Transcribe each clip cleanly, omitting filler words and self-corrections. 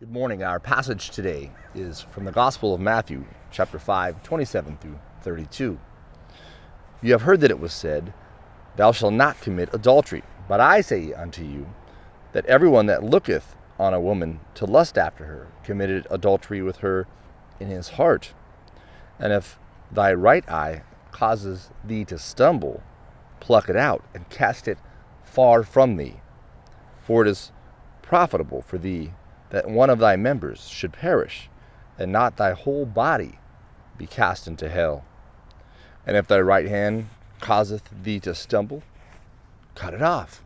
Good morning. Our passage today is from the Gospel of Matthew, chapter 5, 27 through 32. You have heard that it was said, Thou shalt not commit adultery. But I say unto you, that everyone that looketh on a woman to lust after her committed adultery with her in his heart. And if thy right eye causes thee to stumble, pluck it out and cast it far from thee. For it is profitable for thee that one of thy members should perish, and not thy whole body be cast into hell. And if thy right hand causeth thee to stumble, cut it off,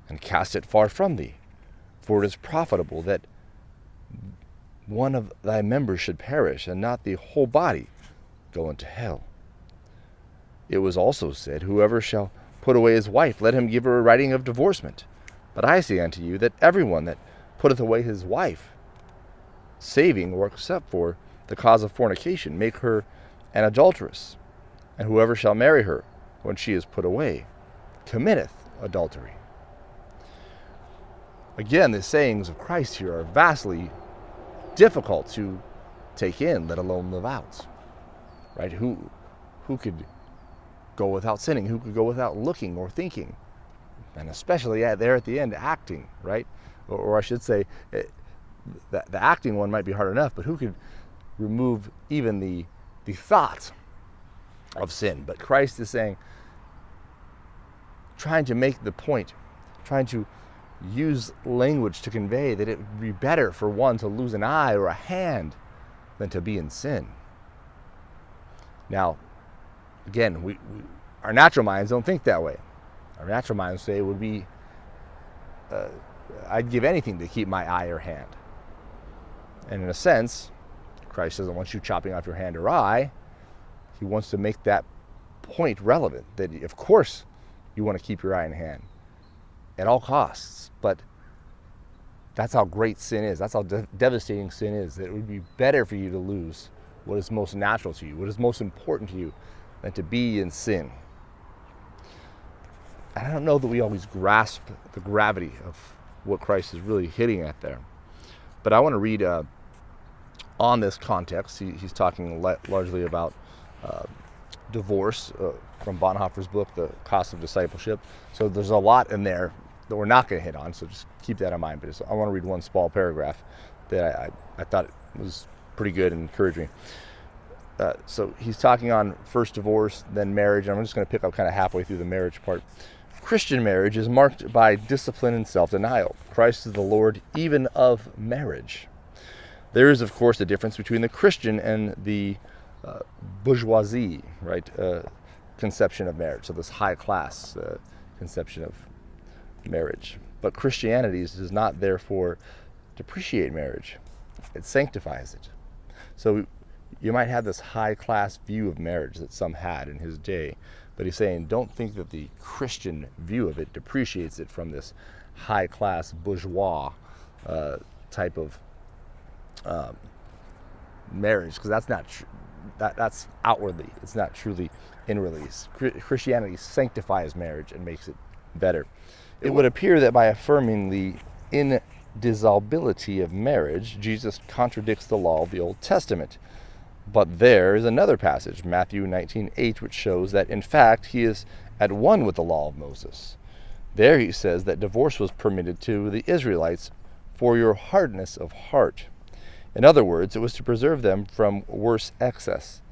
and cast it far from thee. For it is profitable that one of thy members should perish, and not the whole body go into hell. It was also said, Whoever shall put away his wife, let him give her a writing of divorcement. But I say unto you, that everyone that putteth away his wife, saving or except for the cause of fornication, make her an adulteress. And whoever shall marry her, when she is put away, committeth adultery. Again, the sayings of Christ here are vastly difficult to take in, let alone live out. Right? Who could go without sinning? Who could go without looking or thinking? And especially there at the end, acting, right? Or I should say, the acting one might be hard enough, but who could remove even the thought of sin? But Christ is saying, trying to make the point, trying to use language to convey that it would be better for one to lose an eye or a hand than to be in sin. Now, again, our natural minds don't think that way. Our natural minds say it would be, I'd give anything to keep my eye or hand. And in a sense, Christ doesn't want you chopping off your hand or eye. He wants to make that point relevant, that of course you want to keep your eye and hand at all costs. But that's how great sin is. That's how devastating sin is. That it would be better for you to lose what is most natural to you, what is most important to you, than to be in sin. I don't know that we always grasp the gravity of what Christ is really hitting at there. But I want to read on this context. He's talking largely about divorce from Bonhoeffer's book, The Cost of Discipleship. So there's a lot in there that we're not going to hit on, so just keep that in mind. But I want to read one small paragraph that I thought was pretty good and encouraged me. So he's talking on first divorce, then marriage, and I'm just going to pick up kind of halfway through the marriage part. Christian marriage is marked by discipline and self-denial. Christ is the Lord even of marriage. There is, of course, a difference between the Christian and the bourgeoisie, right, conception of marriage. So this high-class conception of marriage. But Christianity does not, therefore, depreciate marriage. It sanctifies it. So you might have this high-class view of marriage that some had in his day, but he's saying, don't think that the Christian view of it depreciates it from this high-class bourgeois type of marriage, because that's not that's outwardly. It's not truly inwardly. Christianity sanctifies marriage and makes it better. It would appear that by affirming the indissolubility of marriage, Jesus contradicts the law of the Old Testament. But there is another passage, Matthew 19:8, which shows that, in fact, he is at one with the law of Moses. There he says that divorce was permitted to the Israelites for your hardness of heart. In other words, it was to preserve them from worse excess.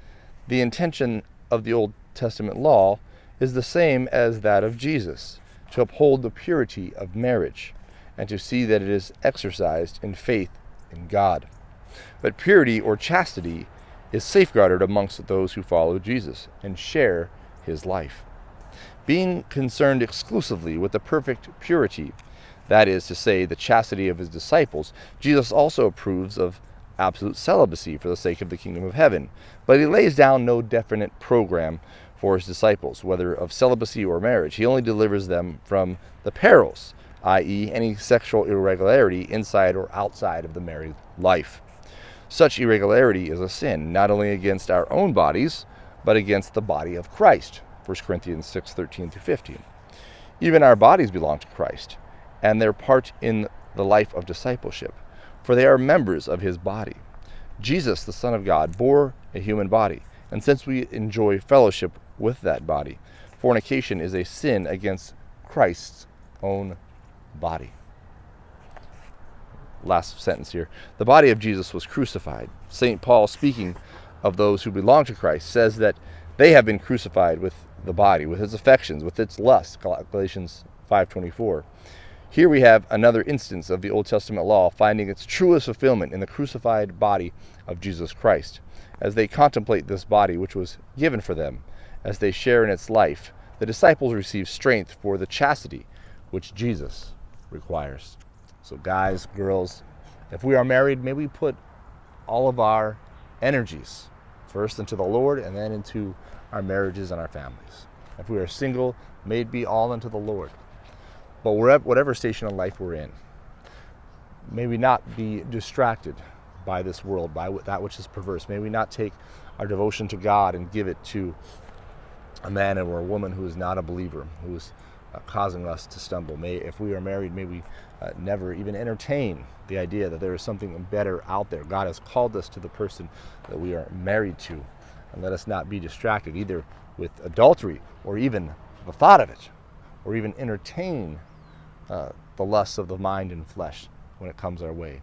The intention of the Old Testament law is the same as that of Jesus, to uphold the purity of marriage, and to see that it is exercised in faith in God. But purity or chastity is safeguarded amongst those who follow Jesus and share his life. Being concerned exclusively with the perfect purity, that is to say, the chastity of his disciples, Jesus also approves of absolute celibacy for the sake of the kingdom of heaven. But he lays down no definite program for his disciples, whether of celibacy or marriage. He only delivers them from the perils, i.e., any sexual irregularity inside or outside of the married life. Such irregularity is a sin, not only against our own bodies, but against the body of Christ. 1 Corinthians 6:13-15. Even our bodies belong to Christ, and they're part in the life of discipleship. for they are members of his body. Jesus, the Son of God, bore a human body, and since we enjoy fellowship with that body, fornication is a sin against Christ's own body. Last sentence here. The body of Jesus was crucified. St. Paul, speaking of those who belong to Christ, says that they have been crucified with the body, with its affections, with its lusts. Galatians 5:24. Here we have another instance of the Old Testament law finding its truest fulfillment in the crucified body of Jesus Christ. As they contemplate this body which was given for them, as they share in its life, the disciples receive strength for the chastity which Jesus requires. So guys, girls, if we are married, may we put all of our energies first into the Lord and then into our marriages and our families. If we are single, may it be all unto the Lord. But whatever station in life we're in, may we not be distracted by this world, by that which is perverse. May we not take our devotion to God and give it to a man or a woman who is not a believer, who is causing us to stumble. If we are married, may we never even entertain the idea that there is something better out there. God has called us to the person that we are married to, and let us not be distracted either with adultery or even the thought of it, or even entertain the lusts of the mind and flesh when it comes our way.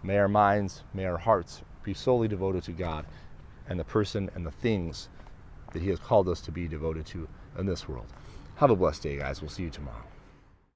May our minds, may our hearts be solely devoted to God and the person and the things that he has called us to be devoted to in this world. Have a blessed day, guys. We'll see you tomorrow.